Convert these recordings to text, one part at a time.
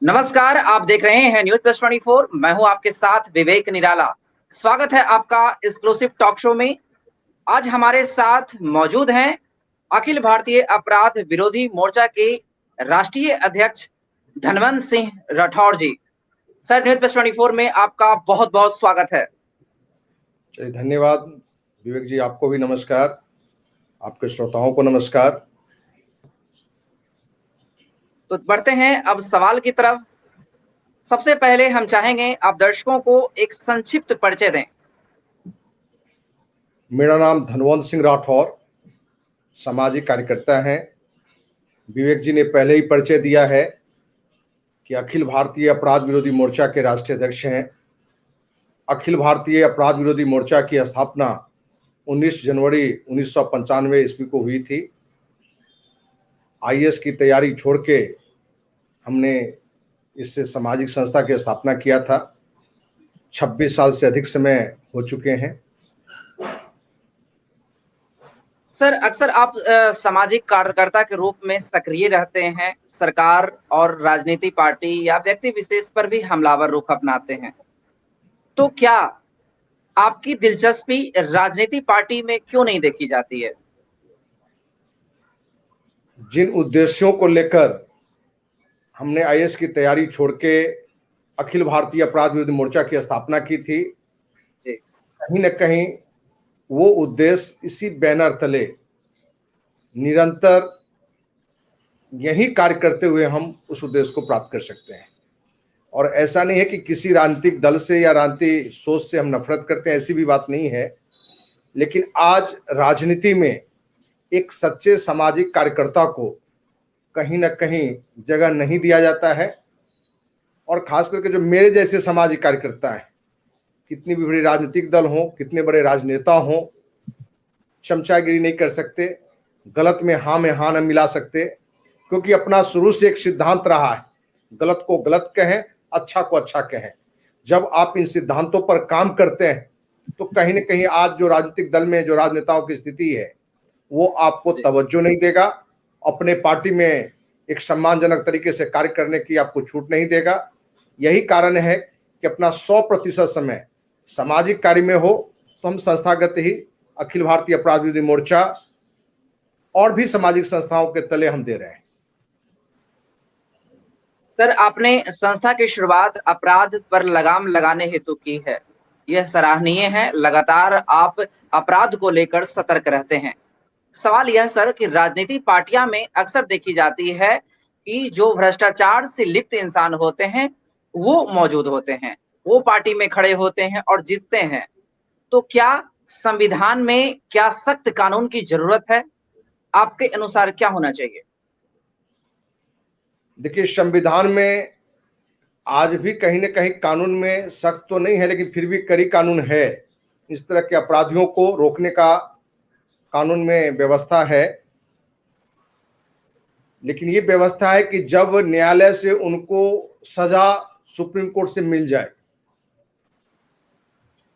नमस्कार, आप देख रहे हैं न्यूज़ प्लस 24। मैं हूं आपके साथ विवेक निराला। स्वागत है आपका एक्सक्लूसिव टॉक शो में। आज हमारे साथ मौजूद हैं अखिल भारतीय अपराध विरोधी मोर्चा के राष्ट्रीय अध्यक्ष धनवंत सिंह राठौर जी। सर, न्यूज़ प्लस 24 में आपका बहुत-बहुत स्वागत है। चलिए, धन्यवाद विवेक जी। आपको भी नमस्कार, आपके श्रोताओं को नमस्कार। तो बढ़ते हैं अब सवाल की तरफ। सबसे पहले हम चाहेंगे आप दर्शकों को एक संक्षिप्त परिचय दें। मेरा नाम धनवंत सिंह राठौर, सामाजिक कार्यकर्ता हैं। विवेक जी ने पहले ही परिचय दिया है कि अखिल भारतीय अपराध विरोधी मोर्चा के राष्ट्रीय अध्यक्ष हैं। अखिल भारतीय अपराध विरोधी मोर्चा की स्थापना 19 जनवरी 1995 ईस्वी को हुई थी। आईएएस की तैयारी छोड़ के हमने इससे सामाजिक संस्था की स्थापना किया था। 26 साल से अधिक समय हो चुके हैं। सर, अक्सर आप सामाजिक कार्यकर्ता के रूप में सक्रिय रहते हैं। सरकार और राजनीति पार्टी या व्यक्ति विशेष पर भी हमलावर रुख अपनाते हैं। तो क्या आपकी दिलचस्पी राजनीति पार्टी में क्यों नहीं देखी जाती है? जिन उद्देश्यों को लेकर हमने आईएएस की तैयारी छोड़ के अखिल भारतीय अपराध विरोधी मोर्चा की स्थापना की थी, कहीं न कहीं वो उद्देश्य इसी बैनर तले निरंतर यही कार्य करते हुए हम उस उद्देश्य को प्राप्त कर सकते हैं। और ऐसा नहीं है कि किसी राजनीतिक दल से या राजनीतिक सोच से हम नफरत करते हैं, ऐसी भी बात नहीं है। लेकिन आज राजनीति में एक सच्चे सामाजिक कार्यकर्ता को कहीं ना कहीं जगह नहीं दिया जाता है। और खास करके जो मेरे जैसे सामाजिक कार्यकर्ता हैं, कितनी भी बड़ी राजनीतिक दल हो, कितने बड़े राजनेता हो, चमचागिरी नहीं कर सकते, गलत में हाँ न मिला सकते, क्योंकि अपना शुरू से एक सिद्धांत रहा है, गलत को गलत कहें, अच्छा को अच्छा कहें। जब आप इन सिद्धांतों पर काम करते हैं तो कहीं न कहीं आज जो राजनीतिक दल में जो राजनेताओं की स्थिति है वो आपको तवज्जो नहीं देगा, अपने पार्टी में एक सम्मानजनक तरीके से कार्य करने की आपको छूट नहीं देगा। यही कारण है कि अपना 100% समय सामाजिक कार्य में हो तो हम संस्थागत ही अखिल भारतीय अपराध विरोधी मोर्चा और भी सामाजिक संस्थाओं के तले हम दे रहे हैं। सर, आपने संस्था की शुरुआत अपराध पर लगाम लगाने हेतु की है। यह सराहनीय है। लगातार आप अपराध को लेकर सतर्क रहते हैं। सवाल यह सर कि राजनीति पार्टियां में अक्सर देखी जाती है कि जो भ्रष्टाचार से लिप्त इंसान होते हैं वो मौजूद होते हैं, वो पार्टी में खड़े होते हैं और जीतते हैं। तो क्या संविधान में क्या सख्त कानून की जरूरत है? आपके अनुसार क्या होना चाहिए? देखिए, संविधान में आज भी कहीं न कहीं कानून में सख्त तो नहीं है, लेकिन फिर भी कड़ी कानून है। इस तरह के अपराधियों को रोकने का कानून में व्यवस्था है। लेकिन ये व्यवस्था है कि जब न्यायालय से उनको सजा सुप्रीम कोर्ट से मिल जाए।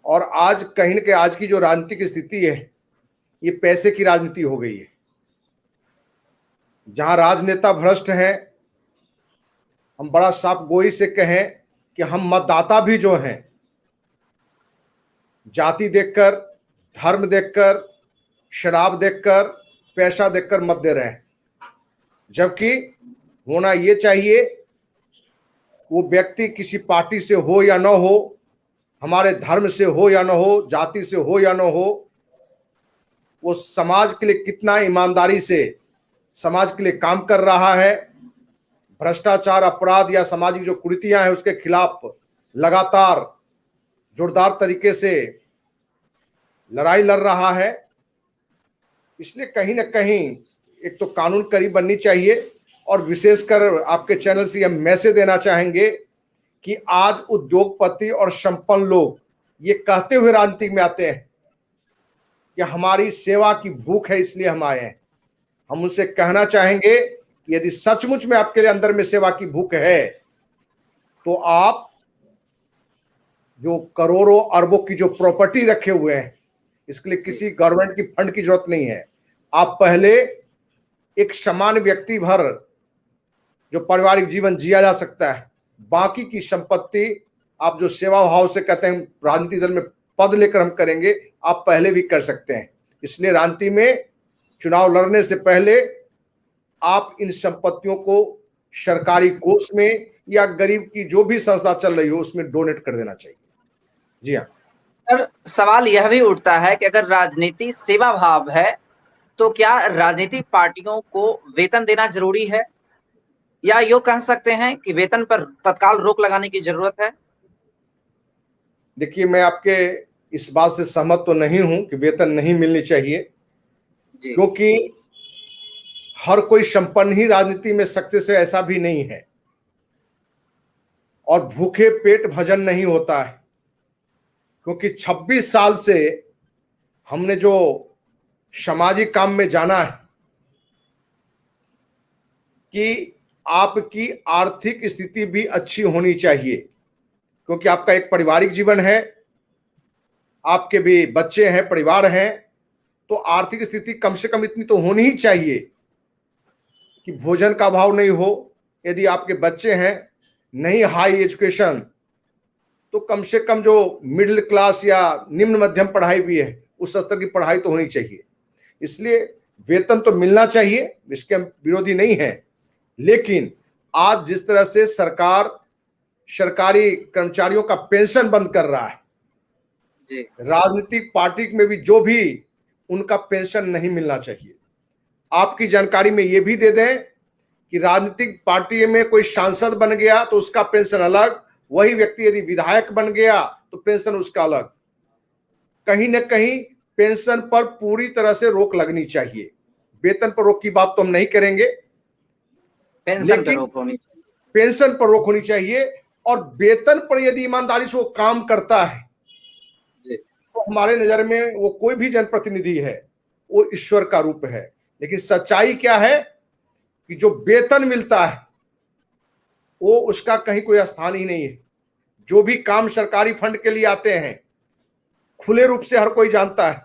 और आज कहीं न कहीं आज की जो राजनीतिक स्थिति है ये पैसे की राजनीति हो गई है। जहां राजनेता भ्रष्ट हैं, हम बड़ा साफ गोई से कहें कि हम मतदाता भी जो हैं जाति देखकर, धर्म देखकर, शराब देखकर, पैसा देखकर मत दे रहे हैं। जबकि होना ये चाहिए वो व्यक्ति किसी पार्टी से हो या ना हो, हमारे धर्म से हो या ना हो, जाति से हो या ना हो, वो समाज के लिए कितना ईमानदारी से समाज के लिए काम कर रहा है, भ्रष्टाचार, अपराध या सामाजिक जो कुरीतियां हैं उसके खिलाफ लगातार जोरदार तरीके से लड़ाई लड़ रहा है। इसलिए कहीं ना कहीं एक तो कानून कड़ी बननी चाहिए। और विशेषकर आपके चैनल से हम मैसेज देना चाहेंगे कि आज उद्योगपति और संपन्न लोग ये कहते हुए राजनीति में आते हैं कि हमारी सेवा की भूख है इसलिए हम आए हैं। हम उनसे कहना चाहेंगे कि यदि सचमुच में आपके लिए अंदर में सेवा की भूख है तो आप जो करोड़ों अरबों की जो प्रॉपर्टी रखे हुए हैं, इसके लिए किसी गवर्नमेंट की फंड की जरूरत नहीं है। आप पहले एक समान व्यक्ति भर जो पारिवारिक जीवन जिया जा सकता है बाकी की संपत्ति आप जो सेवा भाव से कहते हैं राजनीतिक दल में पद लेकर हम करेंगे, आप पहले भी कर सकते हैं। इसलिए राजनीति में चुनाव लड़ने से पहले आप इन संपत्तियों को सरकारी कोष में या गरीब की जो भी संस्था चल रही हो उसमें डोनेट कर देना चाहिए। जी हाँ सर, सवाल यह भी उठता है कि अगर राजनीति सेवा भाव है तो क्या राजनीतिक पार्टियों को वेतन देना जरूरी है, या यूं कह सकते हैं कि वेतन पर तत्काल रोक लगाने की जरूरत है? देखिए, मैं आपके इस बात से सहमत तो नहीं हूं कि वेतन नहीं मिलनी चाहिए, क्योंकि हर कोई संपन्न ही राजनीति में सक्सेस है ऐसा भी नहीं है, और भूखे पेट भजन नहीं होता है। क्योंकि 26 साल से हमने जो सामाजिक काम में जाना है कि आपकी आर्थिक स्थिति भी अच्छी होनी चाहिए, क्योंकि आपका एक पारिवारिक जीवन है, आपके भी बच्चे हैं, परिवार हैं, तो आर्थिक स्थिति कम से कम इतनी तो होनी ही चाहिए कि भोजन का अभाव नहीं हो। यदि आपके बच्चे हैं, नहीं हाई एजुकेशन, तो कम से कम जो मिडिल क्लास या निम्न मध्यम पढ़ाई भी है उस स्तर की पढ़ाई तो होनी चाहिए। इसलिए वेतन तो मिलना चाहिए, इसके हम विरोधी नहीं हैं, लेकिन आज जिस तरह से सरकार सरकारी कर्मचारियों का पेंशन बंद कर रहा है, राजनीतिक पार्टी में भी जो भी उनका पेंशन नहीं मिलना चाहिए। आपकी जानकारी में ये भी दे दें कि राजनीतिक पार्टी में कोई सांसद बन गया तो उसका पेंशन अलग, वही व्यक्ति यदि विधायक बन गया तो पेंशन उसका अलग। कहीं ना कहीं पेंशन पर पूरी तरह से रोक लगनी चाहिए। वेतन पर रोक की बात तो हम नहीं करेंगे, लेकिन पेंशन पर रोक होनी चाहिए। और वेतन पर यदि ईमानदारी से वो काम करता है तो हमारे नजर में वो कोई भी जनप्रतिनिधि है वो ईश्वर का रूप है। लेकिन सच्चाई क्या है कि जो वेतन मिलता है वो उसका कहीं कोई स्थान ही नहीं है। जो भी काम सरकारी फंड के लिए आते हैं, खुले रूप से हर कोई जानता है,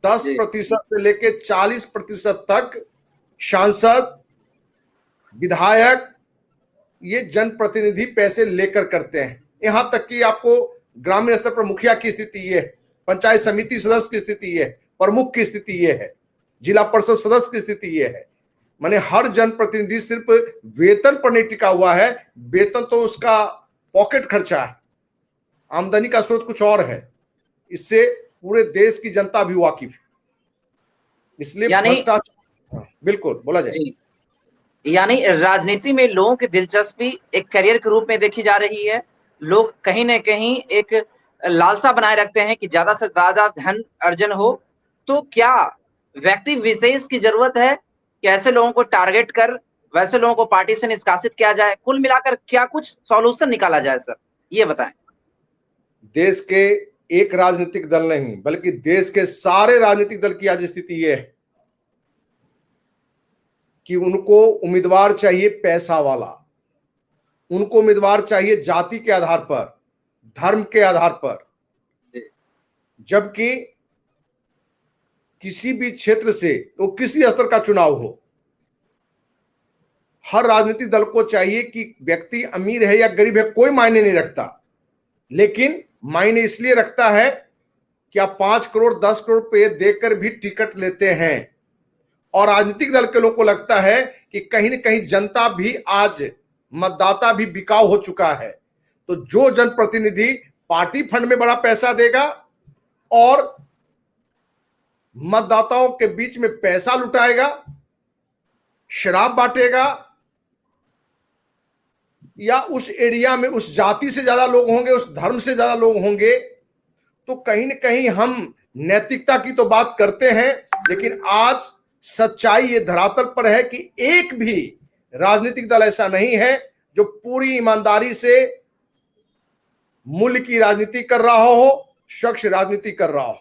10% से लेकर 40% तक सांसद, विधायक, ये जनप्रतिनिधि पैसे लेकर करते हैं। यहां तक कि आपको ग्रामीण स्तर पर मुखिया की स्थिति ये है, पंचायत समिति सदस्य की स्थिति ये है, प्रमुख की स्थिति ये है, जिला परिषद सदस्य की स्थिति ये है। माने हर जनप्रतिनिधि सिर्फ वेतन पर नहीं टिका हुआ है, वेतन तो उसका पॉकेट खर्चा है, आमदनी का स्रोत कुछ और है। इससे पूरे देश की जनता भी वाकिफ है। इसलिए भ्रष्टाचार, बिल्कुल बोला जाए, यानी राजनीति में लोगों की दिलचस्पी एक करियर के रूप में देखी जा रही है। लोग कहीं ना कहीं एक लालसा बनाए रखते हैं कि ज्यादा से ज्यादा धन अर्जन हो। तो क्या व्यक्ति विशेष की जरूरत है कि ऐसे लोगों को टारगेट कर वैसे लोगों को पार्टी से निष्कासित किया जाए? कुल मिलाकर क्या कुछ सॉल्यूशन निकाला जाए सर, ये बताएं। देश के एक राजनीतिक दल नहीं बल्कि देश के सारे राजनीतिक दल की आज स्थिति यह है कि उनको उम्मीदवार चाहिए पैसा वाला, उनको उम्मीदवार चाहिए जाति के आधार पर, धर्म के आधार पर। जबकि किसी भी क्षेत्र से तो किसी स्तर का चुनाव हो, हर राजनीतिक दल को चाहिए कि व्यक्ति अमीर है या गरीब है कोई मायने नहीं रखता, लेकिन मायने इसलिए रखता है कि आप 5 करोड़ 10 करोड़ रुपए देकर भी टिकट लेते हैं। और राजनीतिक दल के लोगों को लगता है कि कहीं ना कहीं जनता भी आज, मतदाता भी बिकाऊ हो चुका है। तो जो जनप्रतिनिधि पार्टी फंड में बड़ा पैसा देगा और मतदाताओं के बीच में पैसा लुटाएगा, शराब बांटेगा, या उस एरिया में उस जाति से ज्यादा लोग होंगे, उस धर्म से ज्यादा लोग होंगे, तो कहीं ना कहीं हम नैतिकता की तो बात करते हैं, लेकिन आज सच्चाई ये धरातल पर है कि एक भी राजनीतिक दल ऐसा नहीं है जो पूरी ईमानदारी से मूल्य की राजनीति कर रहा हो, स्वच्छ राजनीति कर रहा हो।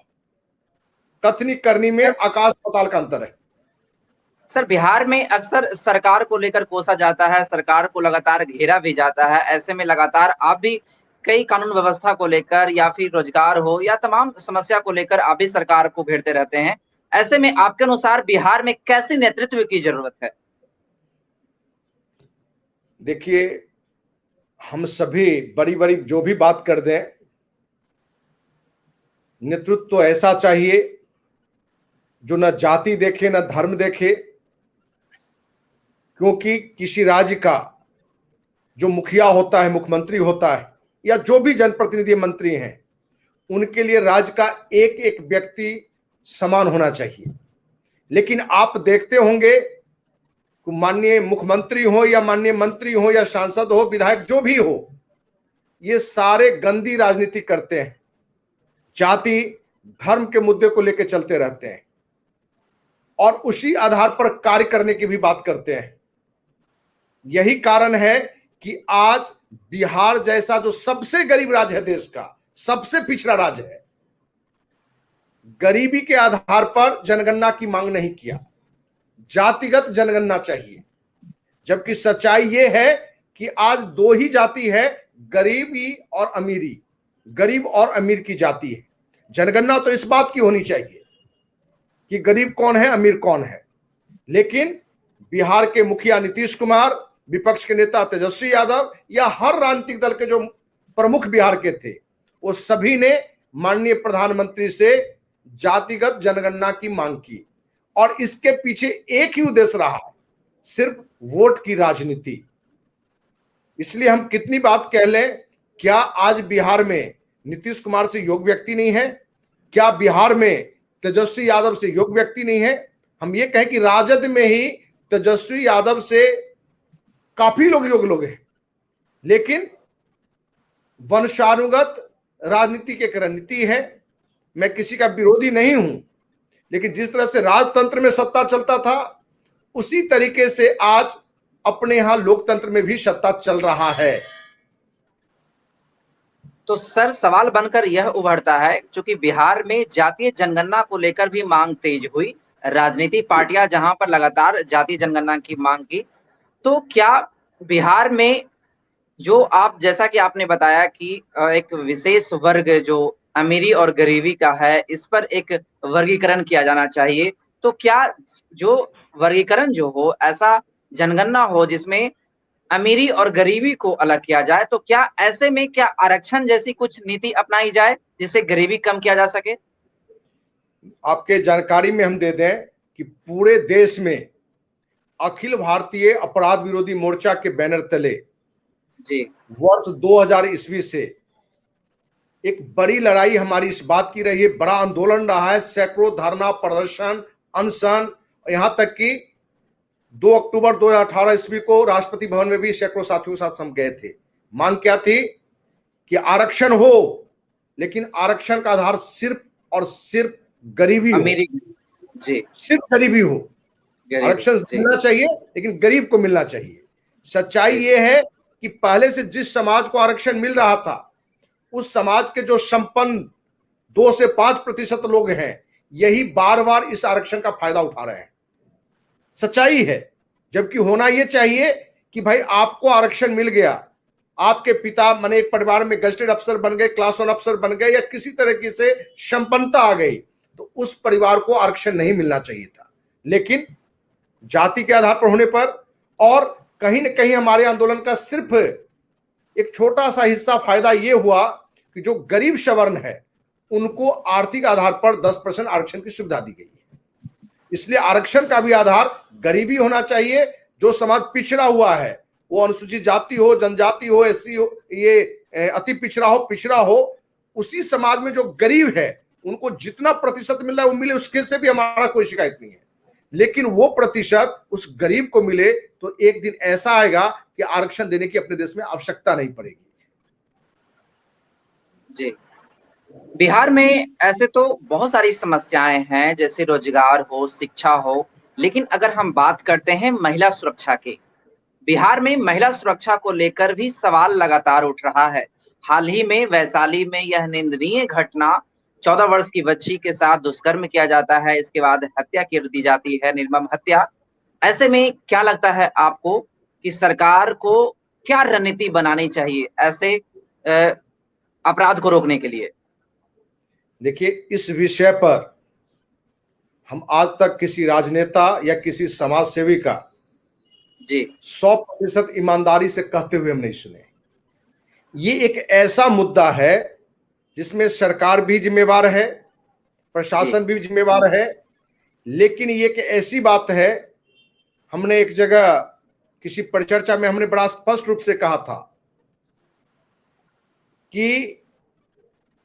कथनी करनी में आकाश पाताल का अंतर है। सर, बिहार में अक्सर सरकार को लेकर कोसा जाता है, सरकार को लगातार घेरा भी जाता है। ऐसे में लगातार आप भी कई कानून व्यवस्था को लेकर या फिर रोजगार हो या तमाम समस्या को लेकर आप भी सरकार को घेरते रहते हैं। ऐसे में आपके अनुसार बिहार में कैसे नेतृत्व की जरूरत है? देखिए, हम सभी बड़ी बड़ी जो भी बात कर दें, नेतृत्व तो ऐसा चाहिए जो न जाति देखे न धर्म देखे, क्योंकि किसी राज्य का जो मुखिया होता है, मुख्यमंत्री होता है, या जो भी जनप्रतिनिधि मंत्री हैं, उनके लिए राज्य का एक एक व्यक्ति समान होना चाहिए। लेकिन आप देखते होंगे कि माननीय मुख्यमंत्री हो या माननीय मंत्री हो या सांसद हो, विधायक जो भी हो, ये सारे गंदी राजनीति करते हैं, जाति धर्म के मुद्दे को लेकर चलते रहते हैं और उसी आधार पर कार्य करने की भी बात करते हैं। यही कारण है कि आज बिहार जैसा जो सबसे गरीब राज्य है, देश का सबसे पिछड़ा राज्य है, गरीबी के आधार पर जनगणना की मांग नहीं किया, जातिगत जनगणना चाहिए। जबकि सच्चाई यह है कि आज दो ही जाति है, गरीबी और अमीरी, गरीब और अमीर की जाति है। जनगणना तो इस बात की होनी चाहिए कि गरीब कौन है, अमीर कौन है। लेकिन बिहार के मुखिया नीतीश कुमार, विपक्ष के नेता तेजस्वी यादव या हर राजनीतिक दल के जो प्रमुख बिहार के थे, वो सभी ने माननीय प्रधानमंत्री से जातिगत जनगणना की मांग की और इसके पीछे एक ही उद्देश्य रहा, सिर्फ वोट की राजनीति। इसलिए हम कितनी बात कह लें, क्या आज बिहार में नीतीश कुमार से योग्य व्यक्ति नहीं है? क्या बिहार में तेजस्वी यादव से योग्य व्यक्ति नहीं है? हम ये कहें कि राजद में ही तेजस्वी यादव से काफी लोग हैं, लेकिन वंशानुगत राजनीति की एक रणनीति है। मैं किसी का विरोधी नहीं हूं, लेकिन जिस तरह से राजतंत्र में सत्ता चलता था, उसी तरीके से आज अपने यहां लोकतंत्र में भी सत्ता चल रहा है। तो सर, सवाल बनकर यह उभरता है, क्योंकि बिहार में जातीय जनगणना को लेकर भी मांग तेज हुई, राजनीतिक पार्टियां जहां पर लगातार जातीय जनगणना की मांग की, तो क्या बिहार में जो आप, जैसा कि आपने बताया कि एक विशेष वर्ग जो अमीरी और गरीबी का है, इस पर एक वर्गीकरण किया जाना चाहिए, तो क्या जो वर्गीकरण जो हो, ऐसा जनगणना हो जिसमें अमीरी और गरीबी को अलग किया जाए, तो क्या ऐसे में क्या आरक्षण जैसी कुछ नीति अपनाई जाए जिससे गरीबी कम किया जा सके? आपके जानकारी में हम दे दें कि पूरे देश में अखिल भारतीय अपराध विरोधी मोर्चा के बैनर तले जी, वर्ष 2000 ईस्वी से एक बड़ी लड़ाई हमारी इस बात की रही है, बड़ा आंदोलन रहा है, सैकड़ों धरना, प्रदर्शन, अनशन, यहां तक कि 2 अक्टूबर 2018 ईस्वी को राष्ट्रपति भवन में भी सैकड़ों साथियों के साथ हम गए थे। मांग क्या थी कि आरक्षण हो, लेकिन आरक्षण का आधार सिर्फ और सिर्फ गरीबी हो, जी, सिर्फ गरीबी हो। आरक्षण मिलना चाहिए, लेकिन गरीब को मिलना चाहिए। सच्चाई ये है कि पहले से जिस समाज को आरक्षण मिल रहा था, उस समाज के जो संपन्न 2 से 5% लोग हैं, यही बार बार इस आरक्षण का फायदा उठा रहे हैं। सच्चाई है। जबकि होना यह चाहिए कि भाई आपको आरक्षण मिल गया, आपके पिता माने एक परिवार में गजेटेड अफसर बन गए, क्लास 1 अफसर बन गए, या किसी तरीके से संपन्नता आ गई, तो उस परिवार को आरक्षण नहीं मिलना चाहिए था। लेकिन जाति के आधार पर होने पर, और कहीं न कहीं हमारे आंदोलन का सिर्फ एक छोटा सा हिस्सा फायदा यह हुआ कि जो गरीब सवर्ण है, उनको आर्थिक आधार पर 10% आरक्षण की सुविधा दी गई है। इसलिए आरक्षण का भी आधार गरीबी होना चाहिए। जो समाज पिछड़ा हुआ है, वो अनुसूचित जाति हो, जनजाति हो, एससी हो, ये अति पिछड़ा हो, उसी समाज में जो गरीब है, उनको जितना प्रतिशत मिल रहा है वो मिले, उसके से भी हमारा कोई शिकायत नहीं है। लेकिन वो प्रतिशत उस गरीब को मिले, तो एक दिन ऐसा आएगा कि आरक्षण देने की अपने देश में आवश्यकता नहीं पड़ेगी। जी, बिहार में ऐसे तो बहुत सारी समस्याएं हैं, जैसे रोजगार हो, शिक्षा हो, लेकिन अगर हम बात करते हैं महिला सुरक्षा की, बिहार में महिला सुरक्षा को लेकर भी सवाल लगातार उठ रहा है। हाल ही में वैशाली में यह निंदनीय घटना, 14 वर्ष की बच्ची के साथ दुष्कर्म किया जाता है, इसके बाद हत्या कर दी जाती है, निर्मम हत्या। ऐसे में क्या लगता है आपको कि सरकार को क्या रणनीति बनानी चाहिए ऐसे अपराध को रोकने के लिए? देखिए, इस विषय पर हम आज तक किसी राजनेता या किसी समाज सेवी का 100% ईमानदारी से कहते हुए हम नहीं सुने। ये एक ऐसा मुद्दा है जिसमें सरकार भी जिम्मेवार है, प्रशासन भी जिम्मेवार है, लेकिन ये एक ऐसी बात है, हमने एक जगह किसी परिचर्चा में हमने बड़ा स्पष्ट रूप से कहा था कि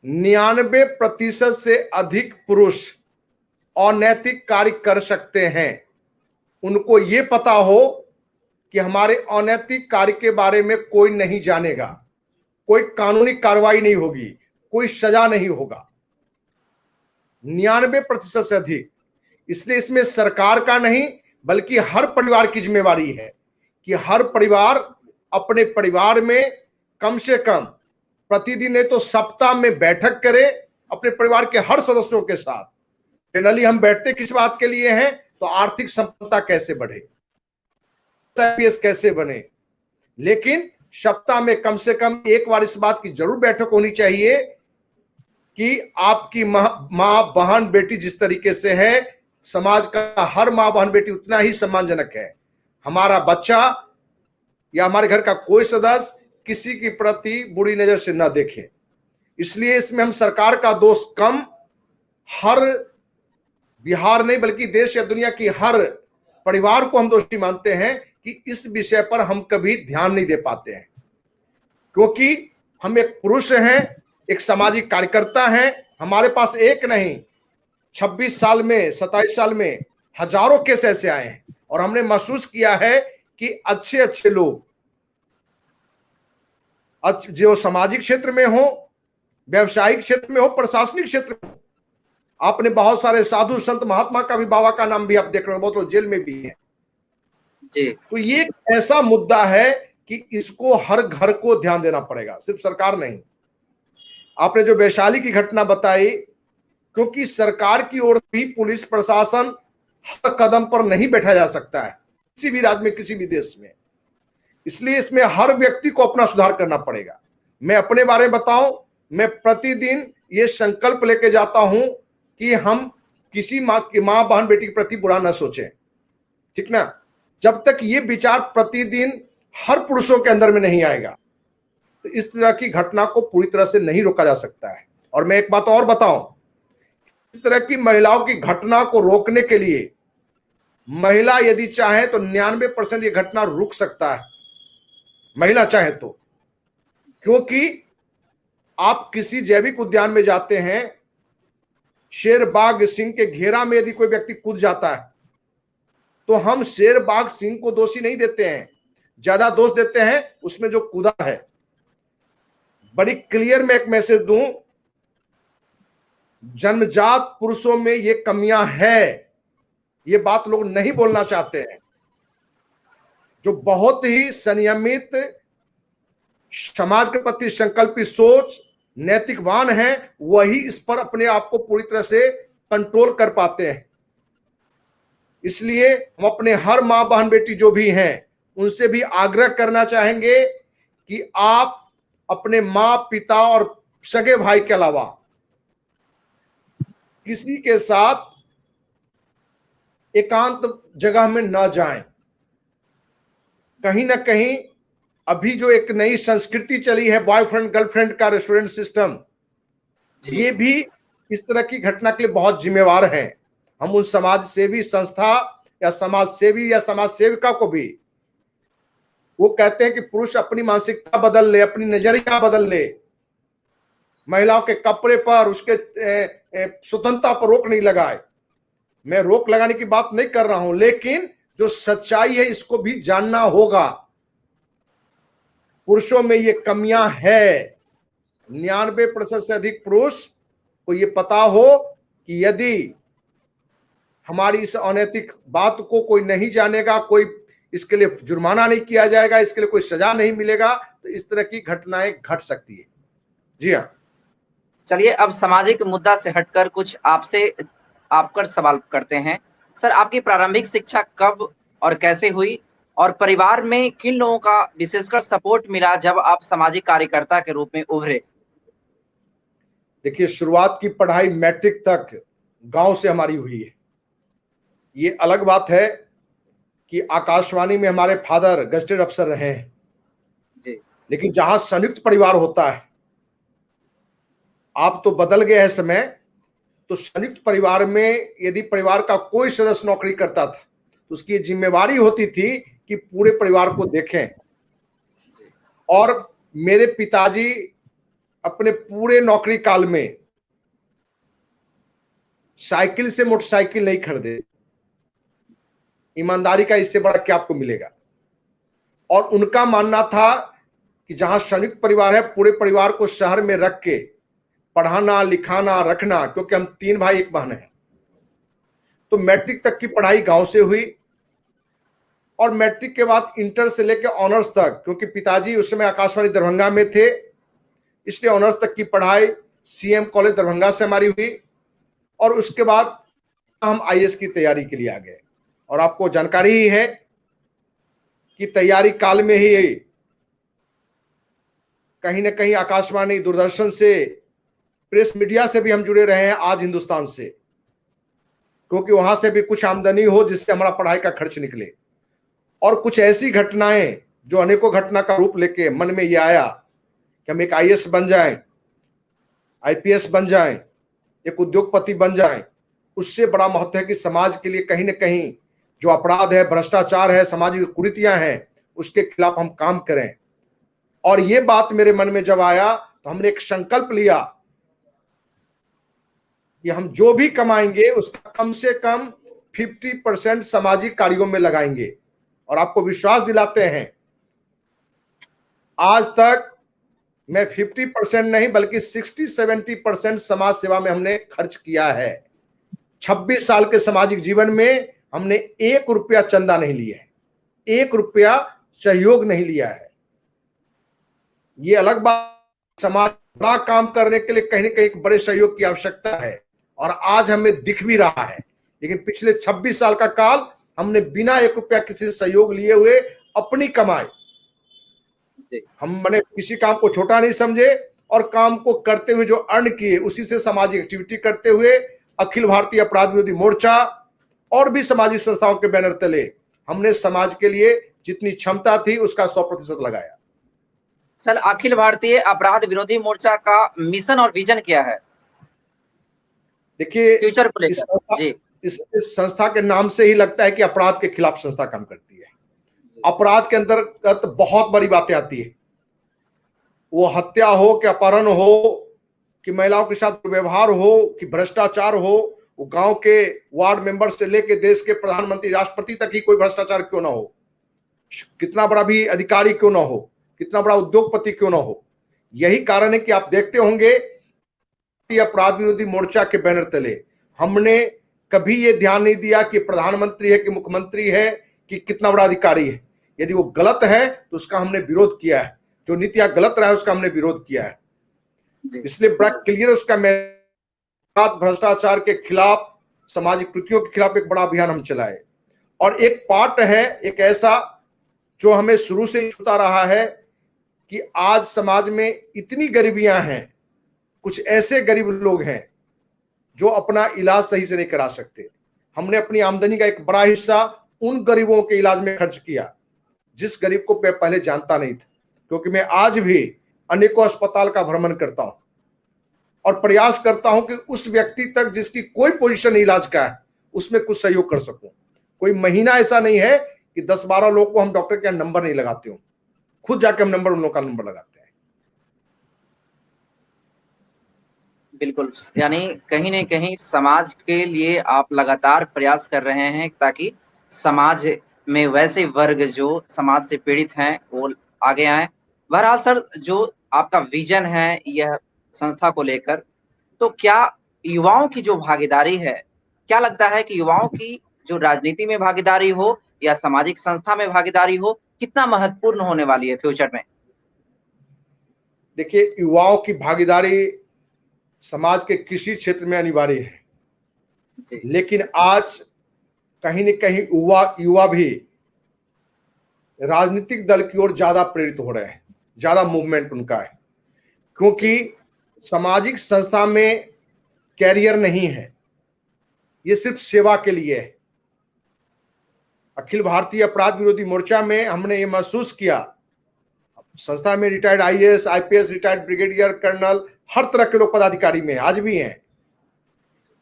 99% से अधिक पुरुष अनैतिक कार्य कर सकते हैं। उनको ये पता हो कि हमारे अनैतिक कार्य के बारे में कोई नहीं जानेगा, कोई कानूनी कार्रवाई नहीं होगी, कोई सजा नहीं होगा। 99% से अधिक। इसलिए इसमें सरकार का नहीं बल्कि हर परिवार की जिम्मेवारी है कि हर परिवार अपने परिवार में कम से कम प्रतिदिन नहीं तो सप्ताह में बैठक करे अपने परिवार के हर सदस्यों के साथ। जनरली हम बैठते किस बात के लिए हैं? तो आर्थिक संपन्नता कैसे बढ़े, कैसे बने, लेकिन सप्ताह में कम से कम एक बार इस बात की जरूर बैठक होनी चाहिए कि आपकी माँ बहन बेटी जिस तरीके से है, समाज का हर माँ बहन बेटी उतना ही सम्मानजनक है। हमारा बच्चा या हमारे घर का कोई सदस्य किसी के प्रति बुरी नजर से न देखे। इसलिए इसमें हम सरकार का दोष कम, हर बिहार नहीं बल्कि देश या दुनिया की हर परिवार को हम दोषी मानते हैं कि इस विषय पर हम कभी ध्यान नहीं दे पाते हैं, क्योंकि हम एक पुरुष हैं, एक सामाजिक कार्यकर्ता हैं। हमारे पास एक नहीं 26 साल में 27 साल में हजारों केस ऐसे आए हैं और हमने महसूस किया है कि अच्छे अच्छे लोग जो सामाजिक क्षेत्र में हो, व्यवसायिक क्षेत्र में हो, प्रशासनिक क्षेत्र में हो, आपने बहुत सारे साधु संत महात्मा का भी, बाबा का नाम भी आप देख रहे हो, बहुत लोग जेल में भी हैं जी। तो ये एक ऐसा मुद्दा है कि इसको हर घर को ध्यान देना पड़ेगा, सिर्फ सरकार नहीं। आपने जो वैशाली की घटना बताई, क्योंकि सरकार की ओर से भी पुलिस प्रशासन हर कदम पर नहीं बैठा जा सकता है किसी भी राज्य में, किसी भी देश में। इसलिए इसमें हर व्यक्ति को अपना सुधार करना पड़ेगा। मैं अपने बारे में बताऊं, मैं प्रतिदिन ये संकल्प लेके जाता हूं कि हम किसी माँ बहन बेटी के प्रति बुरा न सोचें, ठीक ना। जब तक ये विचार प्रतिदिन हर पुरुषों के अंदर में नहीं आएगा तो इस तरह की घटना को पूरी तरह से नहीं रोका जा सकता है। और मैं एक बात और बताऊं, इस तरह की महिलाओं की घटना को रोकने के लिए महिला यदि चाहे तो 99% ये घटना रुक सकता है, महिला चाहे तो। क्योंकि आप किसी जैविक उद्यान में जाते हैं, शेर बाघ सिंह के घेरा में यदि कोई व्यक्ति कूद जाता है तो हम शेर बाघ सिंह को दोषी नहीं देते हैं, ज्यादा दोष देते हैं उसमें जो कूदा है। बड़ी क्लियर मैं एक मैसेज दूं, जन्मजात पुरुषों में ये कमियां है, ये बात लोग नहीं बोलना चाहते हैं। जो बहुत ही संयमित, समाज के प्रति संकल्पित सोच, नैतिकवान है, वही इस पर अपने आप को पूरी तरह से कंट्रोल कर पाते हैं। इसलिए हम अपने हर मां बहन बेटी जो भी हैं उनसे भी आग्रह करना चाहेंगे कि आप अपने मां पिता और सगे भाई के अलावा किसी के साथ एकांत जगह में न जाएं। कहीं ना कहीं अभी जो एक नई संस्कृति चली है, बॉयफ्रेंड गर्लफ्रेंड का रेस्टोरेंट सिस्टम, ये भी इस तरह की घटना के लिए बहुत जिम्मेवार हैं। हम उन समाज सेवी संस्था या समाज सेवी या समाज सेविका को भी, वो कहते हैं कि पुरुष अपनी मानसिकता बदल ले, अपनी नजरिया बदल ले, महिलाओं के कपड़े पर, उसके स्वतंत्रता पर रोक नहीं लगाए। मैं रोक लगाने की बात नहीं कर रहा हूं, लेकिन जो सच्चाई है इसको भी जानना होगा। पुरुषों में ये कमियां है। 99% से अधिक पुरुष को ये पता हो कि यदि हमारी इस अनैतिक बात को कोई नहीं जानेगा, कोई इसके लिए जुर्माना नहीं किया जाएगा, इसके लिए कोई सजा नहीं मिलेगा, तो इस तरह की घटनाएं घट सकती है। जी हाँ। चलिए अब सामाजिक मुद्दा से हटकर कुछ आपकर सवाल करते हैं। सर, आपकी प्रारंभिक शिक्षा कब और कैसे हुई, और परिवार में किन लोगों का विशेषकर सपोर्ट मिला जब आप सामाजिक कार्यकर्ता के रूप में उभरे? देखिए, शुरुआत की पढ़ाई मैट्रिक तक गांव से हमारी हुई है। ये अलग बात है कि आकाशवाणी में हमारे फादर गजेटेड अफसर रहे हैं, लेकिन जहां संयुक्त परिवार होता है, आप तो बदल गए हैं समय, तो संयुक्त परिवार में यदि परिवार का कोई सदस्य नौकरी करता था तो उसकी जिम्मेवारी होती थी कि पूरे परिवार को देखें। और मेरे पिताजी अपने पूरे नौकरी काल में साइकिल से मोटरसाइकिल नहीं खरीदे। ईमानदारी का इससे बड़ा क्या आपको मिलेगा। और उनका मानना था कि जहां संयुक्त परिवार है, पूरे परिवार को शहर में रख के पढ़ाना लिखाना रखना, क्योंकि हम 3 भाई 1 बहन हैं। तो मैट्रिक तक की पढ़ाई गांव से हुई और मैट्रिक के बाद इंटर से लेकर ऑनर्स तक, क्योंकि पिताजी उस समय आकाशवाणी दरभंगा में थे, इसलिए ऑनर्स तक की पढ़ाई सीएम कॉलेज दरभंगा से हमारी हुई। और उसके बाद हम आईएएस की तैयारी के लिए आ गए। और आपको जानकारी ही है कि तैयारी काल में ही कहीं ना कहीं आकाशवाणी, दूरदर्शन से, प्रेस मीडिया से भी हम जुड़े रहे हैं आज हिंदुस्तान से, क्योंकि वहां से भी कुछ आमदनी हो जिससे हमारा पढ़ाई का खर्च निकले। और कुछ ऐसी घटनाएं जो अनेकों घटना का रूप लेके मन में ये आया कि हम एक आईएएस बन जाएं, आईपीएस बन जाएं, एक उद्योगपति बन जाएं। उससे बड़ा महत्व है कि समाज के लिए कहीं ना कहीं जो अपराध है, भ्रष्टाचार है, सामाजिक कुरीतियां हैं, उसके खिलाफ हम काम करें। और ये बात मेरे मन में जब आया तो हमने एक संकल्प लिया कि हम जो भी कमाएंगे उसका कम से कम 50% सामाजिक कार्यों में लगाएंगे। और आपको विश्वास दिलाते हैं, आज तक मैं 50% नहीं बल्कि 60-70% समाज सेवा में हमने खर्च किया है। 26 साल के सामाजिक जीवन में हमने 1 रुपया चंदा नहीं लिया है, 1 रुपया सहयोग नहीं लिया है। ये अलग बात, समाज बड़ा काम करने के लिए कहीं ना कहीं एक बड़े सहयोग की आवश्यकता है और आज हमें दिख भी रहा है। लेकिन पिछले 26 साल का काल हमने बिना 1 रुपया किसी से सहयोग लिए हुए अपनी कमाई, हम मैंने किसी काम को छोटा नहीं समझे और काम को करते हुए जो अर्न किए उसी से सामाजिक एक्टिविटी करते हुए अखिल भारतीय अपराध विरोधी मोर्चा और भी सामाजिक संस्थाओं के बैनर तले हमने समाज के लिए जितनी क्षमता थी उसका 100% लगाया। सर, अखिल भारतीय अपराध विरोधी मोर्चा का मिशन और विजन क्या है? देखिए, फ्यूचर को लेकर। जी, इस संस्था के नाम से ही लगता है कि अपराध के खिलाफ संस्था काम करती है। अपराध के अंतर्गत बहुत बड़ी बातें आती है, वो हत्या हो कि अपहरण हो कि महिलाओं के साथ व्यवहार हो कि भ्रष्टाचार हो, वो गांव के वार्ड मेंबर से लेके देश के प्रधानमंत्री, राष्ट्रपति तक ही कोई भ्रष्टाचार क्यों ना हो, कितना बड़ा भी अधिकारी क्यों ना हो, कितना बड़ा उद्योगपति क्यों ना हो। यही कारण है कि आप देखते होंगे अपराध विरोधी मोर्चा के बैनर तले हमने कभी ये ध्यान नहीं दिया कि प्रधानमंत्री है कि मुख्यमंत्री है कि कितना बड़ा अधिकारी है। यदि वो गलत है तो उसका हमने विरोध किया है, जो नीतियां गलत रहा है उसका हमने विरोध किया है। इसलिए बड़ा क्लियर उसका भ्रष्टाचार के खिलाफ, सामाजिक कृतियों के खिलाफ एक बड़ा अभियान हम चलाए। और एक पार्ट है एक ऐसा जो हमें शुरू से छूता रहा है कि आज समाज में इतनी गरीबियां हैं, कुछ ऐसे गरीब लोग हैं जो अपना इलाज सही से नहीं करा सकते। हमने अपनी आमदनी का एक बड़ा हिस्सा उन गरीबों के इलाज में खर्च किया जिस गरीब को मैं पहले जानता नहीं था, क्योंकि मैं आज भी अनेकों अस्पताल का भ्रमण करता हूं और प्रयास करता हूं कि उस व्यक्ति तक जिसकी कोई पोजीशन इलाज का है उसमें कुछ सहयोग कर सकूं। कोई महीना ऐसा नहीं है कि 10-12 लोग को हम डॉक्टर के नंबर नहीं लगाते हो, खुद जाके हम उन लोगों का नंबर लगाते हैं। बिल्कुल, यानी कहीं न कहीं समाज के लिए आप लगातार प्रयास कर रहे हैं ताकि समाज में वैसे वर्ग जो समाज से पीड़ित हैं वो आगे आएँ। बहरहाल सर, जो आपका विज़न है यह संस्था को लेकर, तो क्या युवाओं की जो भागीदारी है, क्या लगता है कि युवाओं की जो राजनीति में भागीदारी हो या सामाजिक संस्था में भागीदारी हो, कितना महत्वपूर्ण होने वाली है फ्यूचर में? देखिए, युवाओं की भागीदारी समाज के किसी क्षेत्र में अनिवार्य है, लेकिन आज कहीं न कहीं युवा भी राजनीतिक दल की ओर ज्यादा प्रेरित हो रहे हैं, ज्यादा मूवमेंट उनका है, क्योंकि सामाजिक संस्था में कैरियर नहीं है, ये सिर्फ सेवा के लिए है। अखिल भारतीय अपराध विरोधी मोर्चा में हमने ये महसूस किया, संस्था में retired IAS, IPS, retired brigadier, colonel, हर तरह के लोग पदाधिकारी में आज भी हैं,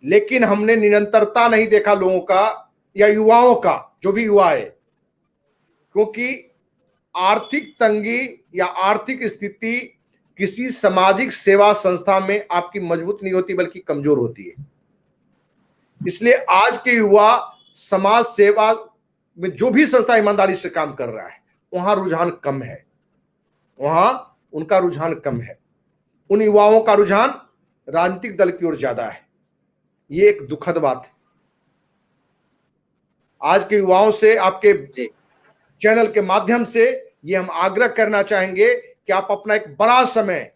लेकिन हमने निरंतरता नहीं देखा लोगों का या युवाओं का, जो भी युवा है, क्योंकि आर्थिक तंगी या आर्थिक स्थिति किसी सामाजिक सेवा संस्था में आपकी मजबूत नहीं होती बल्कि कमजोर होती है। इसलिए आज के युवा समाज सेवा में जो भी संस्था ईमानदारी से काम कर रहा है वहां रुझान कम है, वहां उनका रुझान कम है। उन युवाओं का रुझान राजनीतिक दल की ओर ज्यादा है। ये एक दुखद बात है। आज के युवाओं से, आपके चैनल के माध्यम से ये हम आग्रह करना चाहेंगे कि आप अपना एक बड़ा समय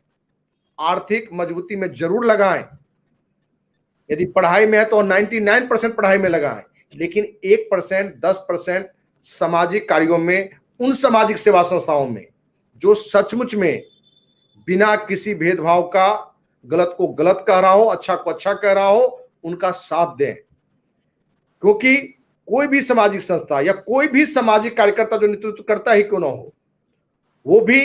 आर्थिक मजबूती में जरूर लगाएं। यदि पढ़ाई में है तो 99% पढ़ाई में लगाएं, लेकिन 1%, 10% सामाजिक कार्यों में, उन सामाजिक सेवा संस्थाओं में जो सचमुच में बिना किसी भेदभाव का गलत को गलत कह रहा हो, अच्छा को अच्छा कह रहा हो, उनका साथ दें। क्योंकि कोई भी सामाजिक संस्था या कोई भी सामाजिक कार्यकर्ता जो नेतृत्व करता ही क्यों ना हो, वो भी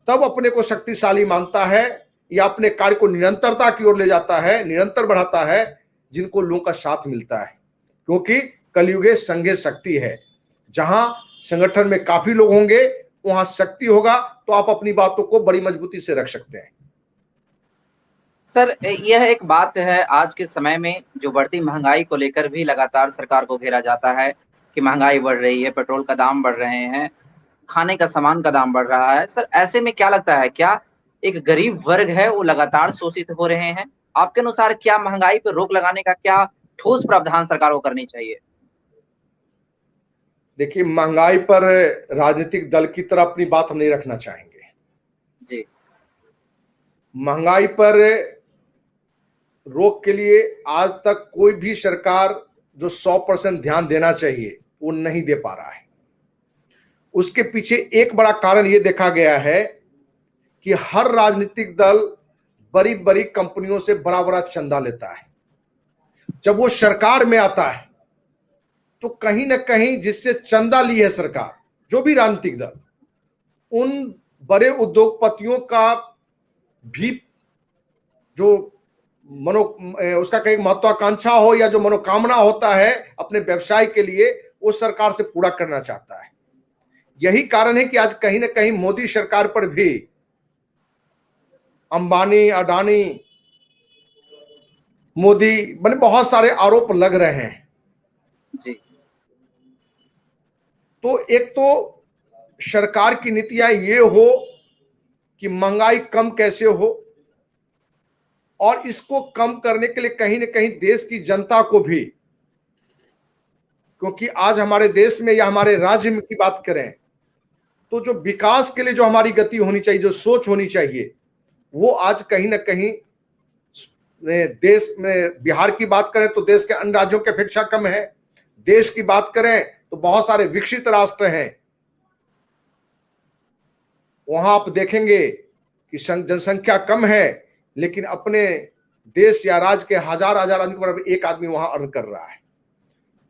तब अपने को शक्तिशाली मानता है या अपने कार्य को निरंतरता की ओर ले जाता है, निरंतर बढ़ाता है, जिनको लोगों का साथ मिलता है। क्योंकि कलयुगे संघे शक्ति है। जहां संगठन में काफी लोग होंगे वहां शक्ति होगा, तो आप अपनी बातों को बड़ी मजबूती से रख सकते हैं। सर, यह एक बात है, आज के समय में जो बढ़ती महंगाई को लेकर भी लगातार सरकार को घेरा जाता है कि महंगाई बढ़ रही है, पेट्रोल का दाम बढ़ रहे हैं, खाने का सामान का दाम बढ़ रहा है। सर, ऐसे में क्या लगता है, क्या एक गरीब वर्ग है वो लगातार शोषित हो रहे हैं? आपके अनुसार क्या महंगाई पर रोक लगाने का क्या ठोस प्रावधान सरकार को करनी चाहिए? देखिए, महंगाई पर राजनीतिक दल की तरह अपनी बात हम नहीं रखना चाहेंगे जी। महंगाई पर रोक के लिए आज तक कोई भी सरकार जो 100% ध्यान देना चाहिए वो नहीं दे पा रहा है। उसके पीछे एक बड़ा कारण यह देखा गया है कि हर राजनीतिक दल बड़ी बड़ी कंपनियों से बड़ा बड़ा चंदा लेता है। जब वो सरकार में आता है तो कहीं ना कहीं जिससे चंदा ली है सरकार, जो भी राजनीतिक दल, उन बड़े उद्योगपतियों का भी जो उसका कहीं महत्वाकांक्षा हो या जो मनोकामना होता है अपने व्यवसाय के लिए, वो सरकार से पूरा करना चाहता है। यही कारण है कि आज कहीं ना कहीं मोदी सरकार पर भी अंबानी, अडानी, मोदी बने बहुत सारे आरोप लग रहे हैं। जी। तो एक तो सरकार की नीतियां ये हो कि महंगाई कम कैसे हो, और इसको कम करने के लिए कहीं ना कहीं देश की जनता को भी, क्योंकि आज हमारे देश में या हमारे राज्य में की बात करें तो जो विकास के लिए जो हमारी गति होनी चाहिए, जो सोच होनी चाहिए, वो आज कहीं ना कहीं देश में, बिहार की बात करें तो देश के अन्य राज्यों की अपेक्षा कम है। देश की बात करें तो बहुत सारे विकसित राष्ट्र हैं, वहां आप देखेंगे कि जनसंख्या कम है लेकिन अपने देश या राज्य के हजार हजार आदमी पर एक आदमी वहां अर्न कर रहा है।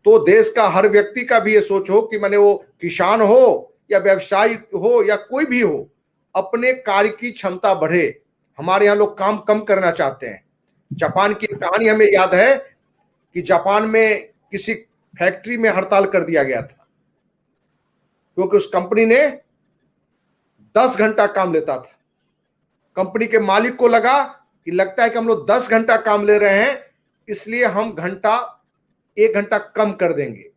तो देश का हर व्यक्ति का भी ये सोच हो कि मैंने, वो किसान हो या व्यवसायी हो या कोई भी हो, अपने कार्य की क्षमता बढ़े। हमारे यहाँ लोग काम कम करना चाहते हैं। जापान की कहानी हमें याद है कि जापान में किसी फैक्ट्री में हड़ताल कर दिया गया था क्योंकि उस कंपनी ने 10 घंटा काम लेता था। कंपनी के मालिक को लगा कि लगता है कि हम लोग 10 घंटा काम ले रहे हैं, इसलिए हम 1 घंटा कम कर देंगे।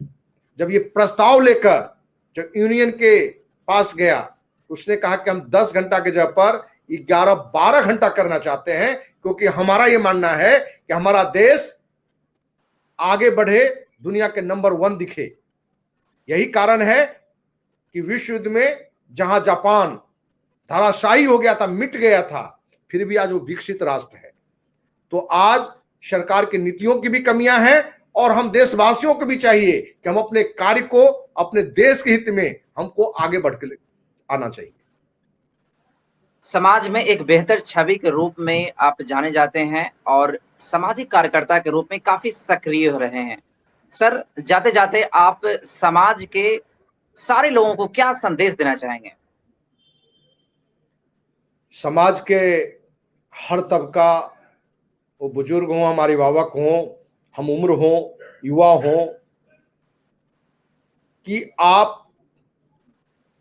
जब ये प्रस्ताव लेकर जो यूनियन के पास गया, उसने कहा कि हम 10 घंटा के जगह पर 11-12 घंटा करना चाहते हैं, क्योंकि हमारा ये मानना है कि हमारा देश आगे बढ़े, दुनिया के नंबर 1 दिखे। यही कारण है कि विश्व युद्ध में जहां जापान धराशायी हो गया था, मिट गया था, फिर भी आज वो विकसित राष्ट्र है। तो आज सरकार की नीतियों की भी कमियां हैं और हम देशवासियों को भी चाहिए कि हम अपने कार्य को अपने देश के हित में हमको आगे बढ़ के आना चाहिए। समाज में एक बेहतर छवि के रूप में आप जाने जाते हैं और सामाजिक कार्यकर्ता के रूप में काफी सक्रिय हो रहे हैं। सर, जाते जाते आप समाज के सारे लोगों को क्या संदेश देना चाहेंगे? समाज के हर तबका, वो बुजुर्ग हों, हमारे अभिभावक हों, हम उम्र हों, युवा हों, कि आप,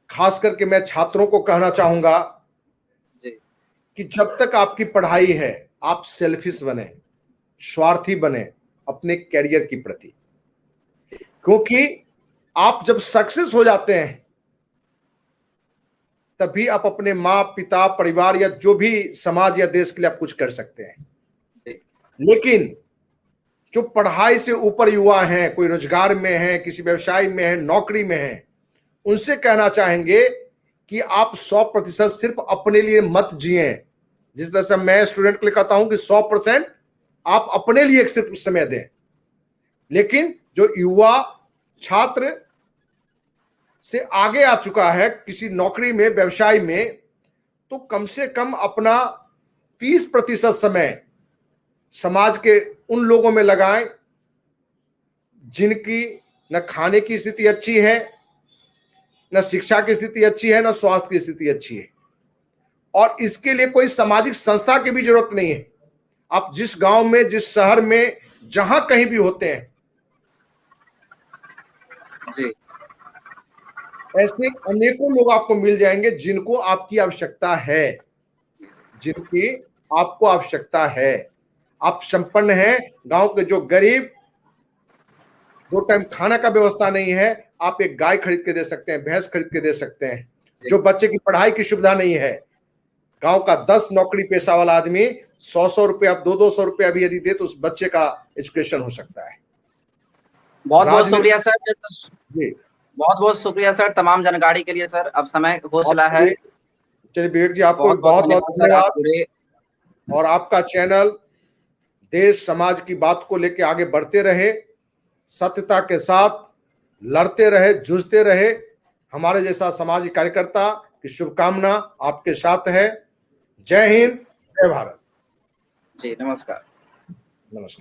खास करके मैं छात्रों को कहना चाहूंगा कि जब तक आपकी पढ़ाई है आप सेल्फिश बने, स्वार्थी बने अपने कैरियर की प्रति, क्योंकि आप जब सक्सेस हो जाते हैं तभी आप अपने माँ पिता परिवार या जो भी समाज या देश के लिए आप कुछ कर सकते हैं। लेकिन जो पढ़ाई से ऊपर युवा हैं, कोई रोजगार में है, किसी व्यवसाय में है, नौकरी में है, उनसे कहना चाहेंगे कि आप 100% सिर्फ अपने लिए मत जिए। जिस तरह से मैं स्टूडेंट के लिए कहता हूं कि 100% आप अपने लिए सिर्फ समय दें, लेकिन जो युवा छात्र से आगे आ चुका है किसी नौकरी में, व्यवसाय में, तो कम से कम अपना 30% समय समाज के उन लोगों में लगाएं जिनकी न खाने की स्थिति अच्छी है, न शिक्षा की स्थिति अच्छी है, न स्वास्थ्य की स्थिति अच्छी है। और इसके लिए कोई सामाजिक संस्था की भी जरूरत नहीं है। आप जिस गांव में, जिस शहर में, जहां कहीं भी होते हैं जी, ऐसे अनेकों लोग आपको मिल जाएंगे जिनको आपकी आवश्यकता है, जिनकी आपको आवश्यकता है। आप संपन्न हैं, गांव के जो गरीब, 2 टाइम खाना का व्यवस्था नहीं है, आप एक गाय खरीद के दे सकते हैं, भैंस खरीद के दे सकते हैं। जो बच्चे की पढ़ाई की सुविधा नहीं है, गांव का 10 नौकरी पेशा वाला आदमी 100 रुपया, 200 रुपया भी यदि दे तो उस बच्चे का एजुकेशन हो सकता है। बहुत बहुत शुक्रिया सर। जी, बहुत बहुत शुक्रिया सर तमाम जानकारी के लिए सर। अब समय हो चला है। चलिए विवेक जी, आपको बहुत बहुत धन्यवाद। और आपका चैनल देश समाज की बात को लेकर आगे बढ़ते रहे, सत्यता के साथ लड़ते रहे, जूझते रहे। हमारे जैसा सामाजिक कार्यकर्ता की शुभकामना आपके साथ है। जय हिंद, जय भारत। जी, नमस्कार। नमस्कार।